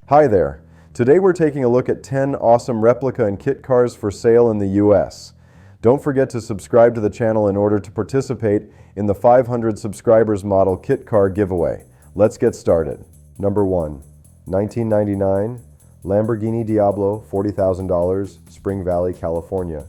Hi there. Today we're taking a look at 10 awesome replica and kit cars for sale in the US. Don't forget to subscribe to the channel in order to participate in the 500 subscribers model kit car giveaway. Let's get started. Number 1, 1999 Lamborghini Diablo, $40,000, Spring Valley, California.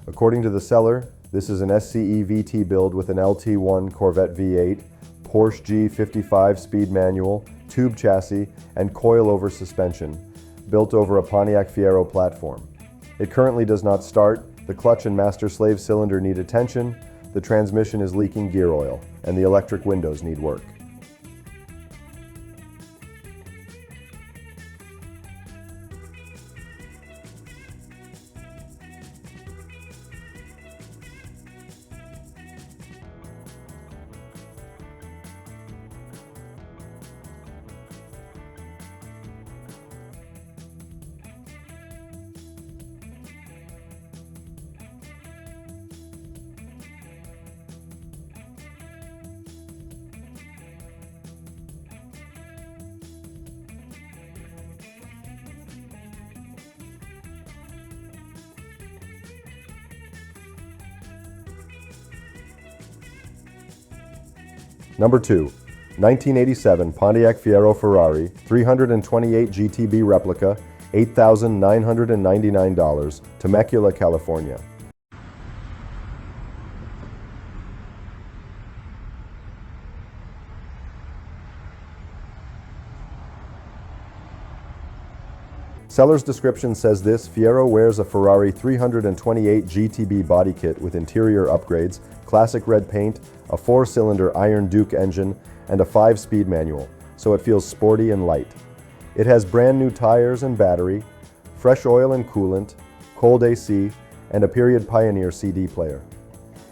According to the seller, this is an SCE VT build with an LT1 Corvette V8, Porsche G55 speed manual, tube chassis, and coilover suspension, built over a Pontiac Feiro platform. It currently does not start, the clutch and master slave cylinder need attention, the transmission is leaking gear oil, and the electric windows need work. Number 2, 1987 Pontiac Fiero Ferrari, 328 GTB replica, $8,999, Temecula, California. Seller's description says this Fiero wears a Ferrari 328 GTB body kit with interior upgrades, classic red paint, a 4-cylinder Iron Duke engine, and a 5-speed manual, so it feels sporty and light. It has brand new tires and battery, fresh oil and coolant, cold AC, and a period Pioneer CD player.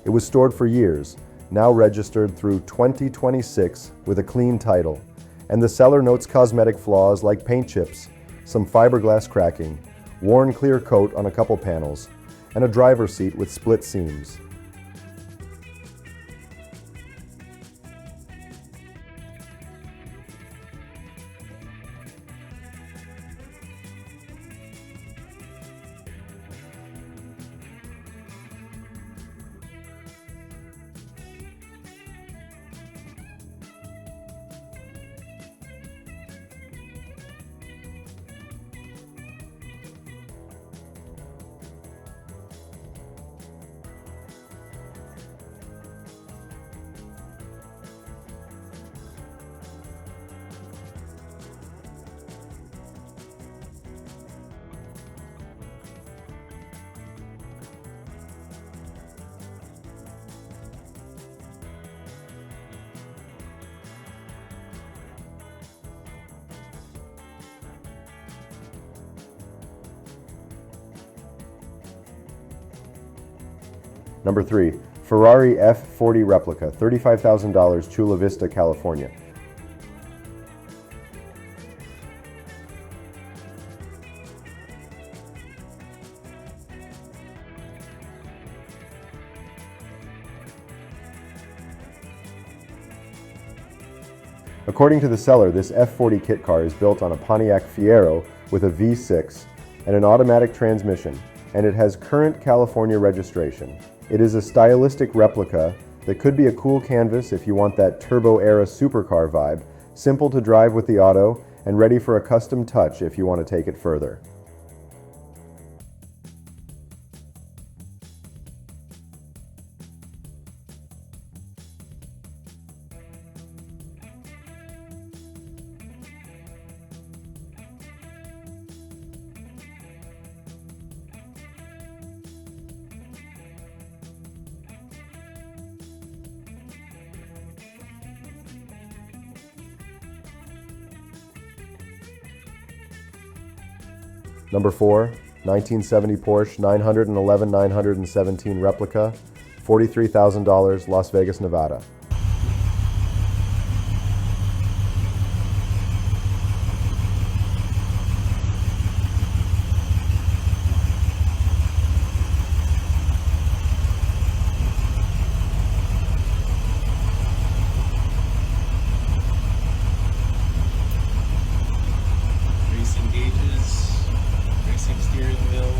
It was stored for years, now registered through 2026 with a clean title, and the seller notes cosmetic flaws like paint chips, some fiberglass cracking, worn clear coat on a couple panels, and a driver's seat with split seams. Number 3, Ferrari F40 replica, $35,000, Chula Vista, California. According to the seller, this F40 kit car is built on a Pontiac Fiero with a V6 and an automatic transmission, and it has current California registration. It is a stylistic replica that could be a cool canvas if you want that turbo-era supercar vibe, simple to drive with the auto, and ready for a custom touch if you want to take it further. Number 4, 1970 Porsche 911 917 Replica, $43,000, Las Vegas, Nevada. Racing gauges, racing steering wheel,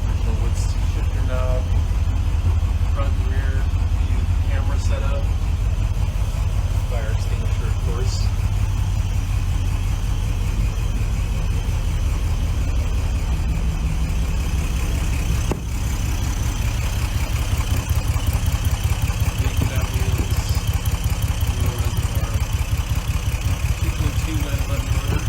original wood shifter knob, front and rear view camera setup, fire extinguisher of course. Big fat wheels, wheel reservoir, 2.2 911 motor.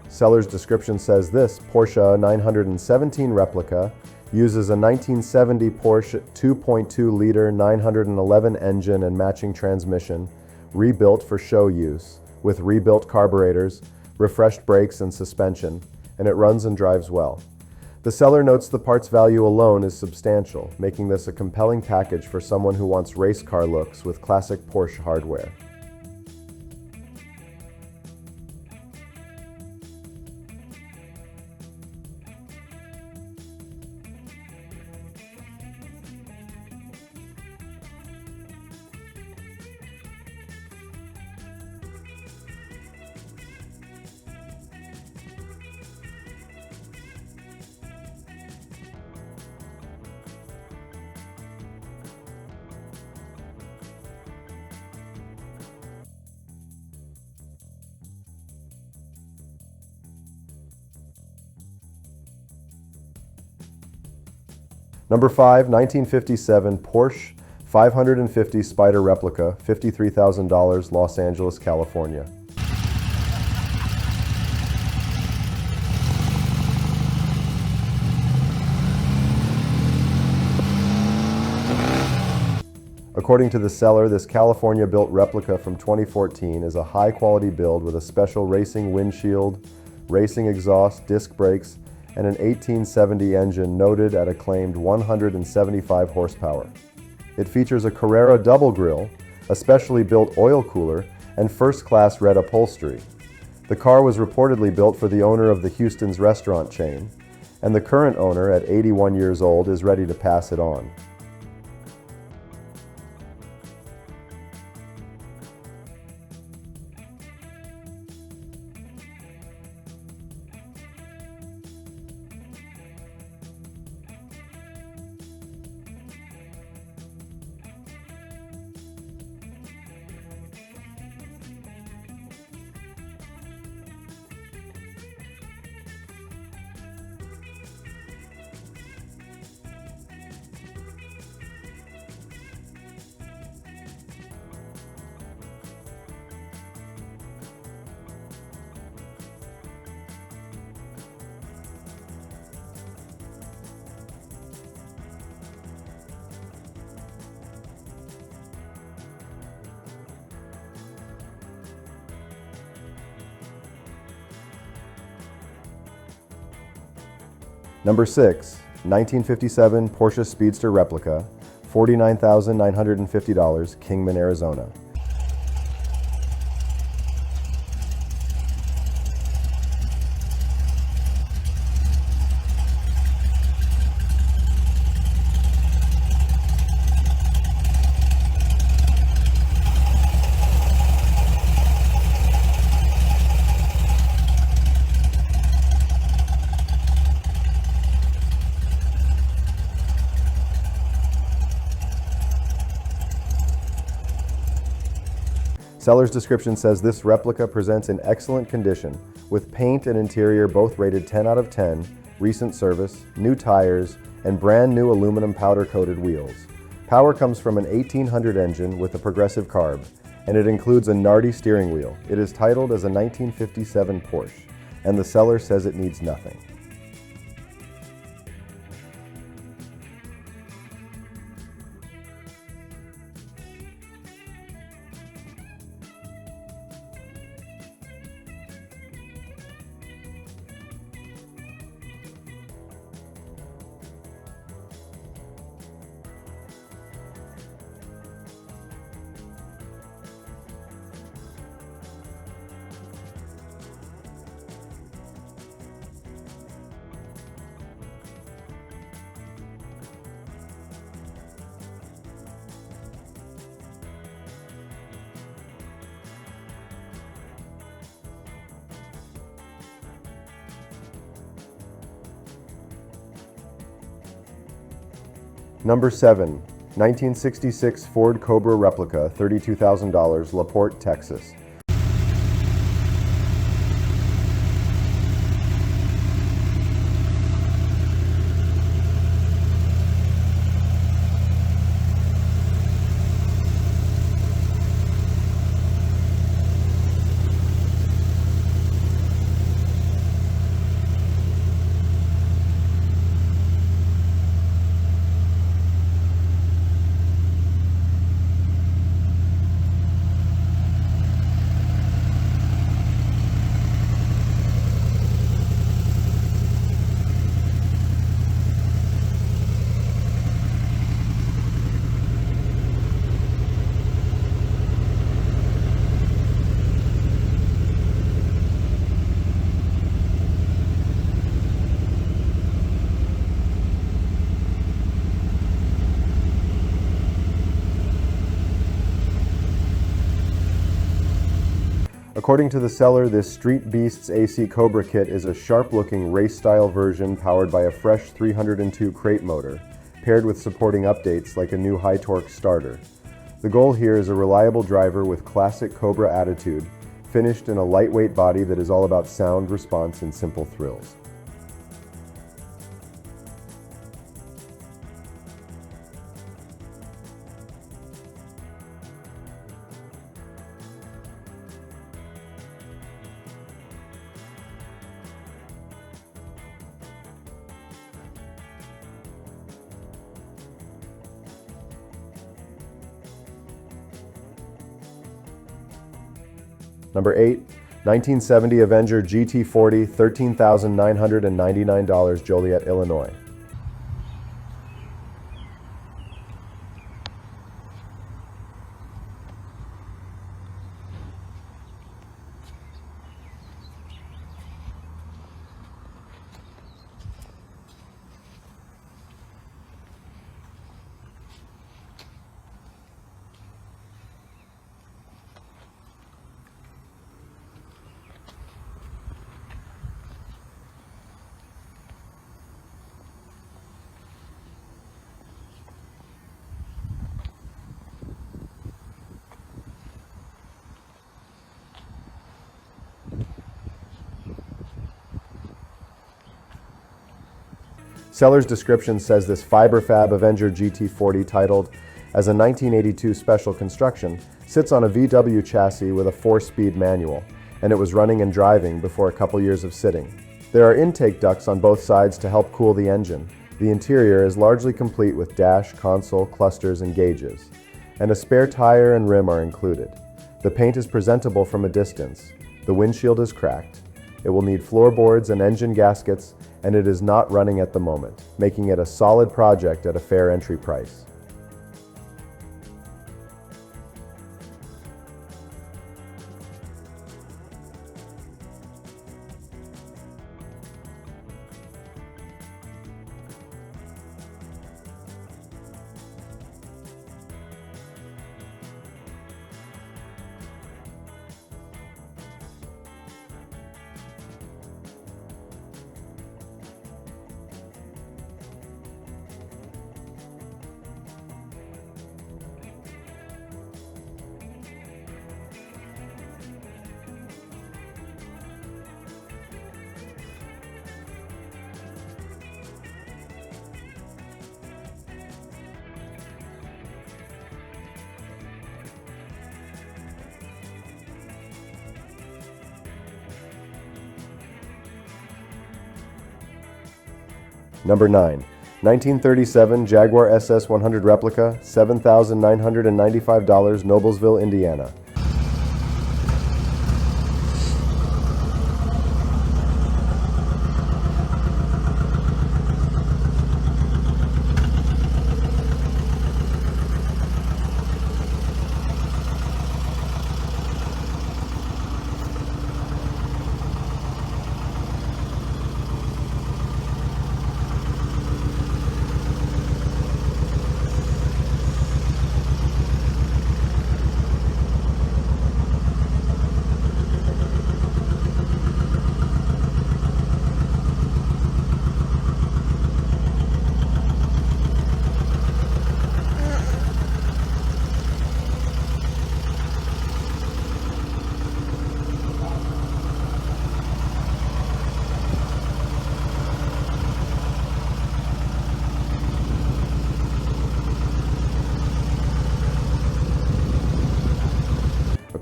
Seller's description says this Porsche 917 Replica uses a 1970 Porsche 2.2-liter 911 engine and matching transmission, rebuilt for show use, with rebuilt carburetors, refreshed brakes and suspension, and it runs and drives well. The seller notes the parts value alone is substantial, making this a compelling package for someone who wants race car looks with classic Porsche hardware. Number 5, 1957 Porsche 550 Spyder Replica, $53,000, Los Angeles, California. According to the seller, this California-built replica from 2014 is a high-quality build with a special racing windshield, racing exhaust, disc brakes, and an 1870 engine noted at a claimed 175 horsepower. It features a Carrera double grille, a specially built oil cooler, and first-class red upholstery. The car was reportedly built for the owner of the Houston's restaurant chain, and the current owner, at 81 years old, is ready to pass it on. Number 6, 1957 Porsche Speedster Replica, $49,950, Kingman, Arizona. Seller's description says this replica presents in excellent condition, with paint and interior both rated 10 out of 10, recent service, new tires, and brand new aluminum powder-coated wheels. Power comes from an 1800 engine with a progressive carb, and it includes a Nardi steering wheel. It is titled as a 1957 Porsche, and the seller says it needs nothing. Number 7. 1966 Ford Cobra Replica, $32,000, LaPorte, Texas. According to the seller, this Street Beasts AC Cobra kit is a sharp-looking race-style version powered by a fresh 302 crate motor, paired with supporting updates like a new high-torque starter. The goal here is a reliable driver with classic Cobra attitude, finished in a lightweight body that is all about sound, response, and simple thrills. Number 8. 1970 Avenger GT40, $13,999, Joliet, Illinois. Seller's description says this fiberfab Avenger GT40, titled as a 1982 special construction, sits on a VW chassis with a 4-speed manual, and it was running and driving before a couple years of sitting. There are intake ducts on both sides to help cool the engine. The interior is largely complete with dash, console, clusters, and gauges, and a spare tire and rim are included. The paint is presentable from a distance. The windshield is cracked. It will need floorboards and engine gaskets, and it is not running at the moment, making it a solid project at a fair entry price. Number 9. 1937 Jaguar SS100 Replica, $7,995, Noblesville, Indiana.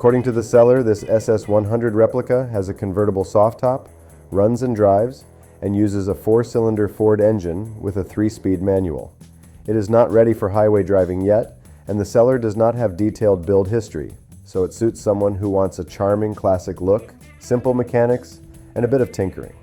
According to the seller, this SS100 replica has a convertible soft top, runs and drives, and uses a 4-cylinder Ford engine with a 3-speed manual. It is not ready for highway driving yet, and the seller does not have detailed build history, so it suits someone who wants a charming classic look, simple mechanics, and a bit of tinkering.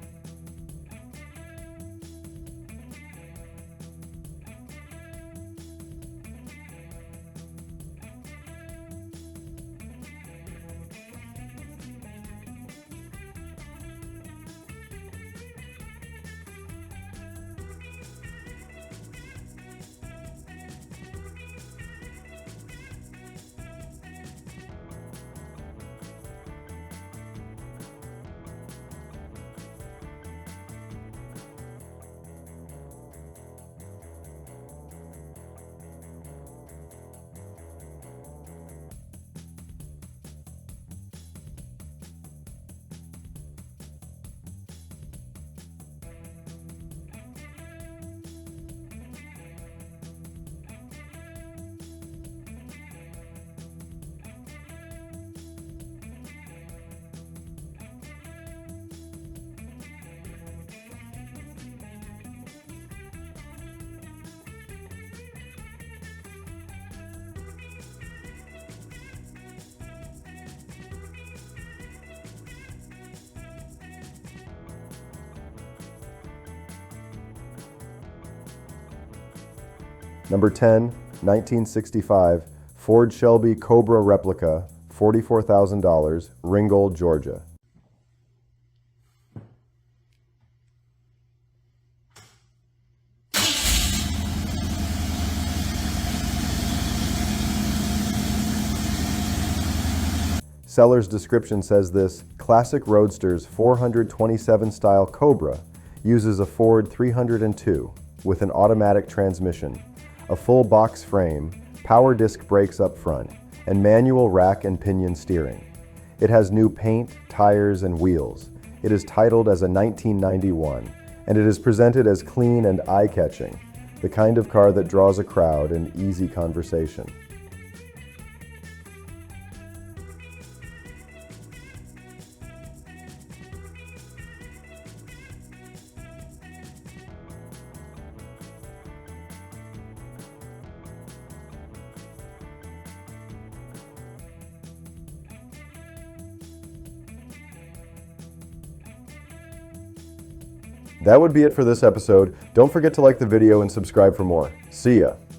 Number 10, 1965, Ford Shelby Cobra replica, $44,000, Ringgold, Georgia. Seller's description says this classic Roadster's 427 style Cobra uses a Ford 302 with an automatic transmission, a full box frame, power disc brakes up front, and manual rack and pinion steering. It has new paint, tires, and wheels. It is titled as a 1991, and it is presented as clean and eye-catching, the kind of car that draws a crowd and easy conversation. That would be it for this episode. Don't forget to like the video and subscribe for more. See ya!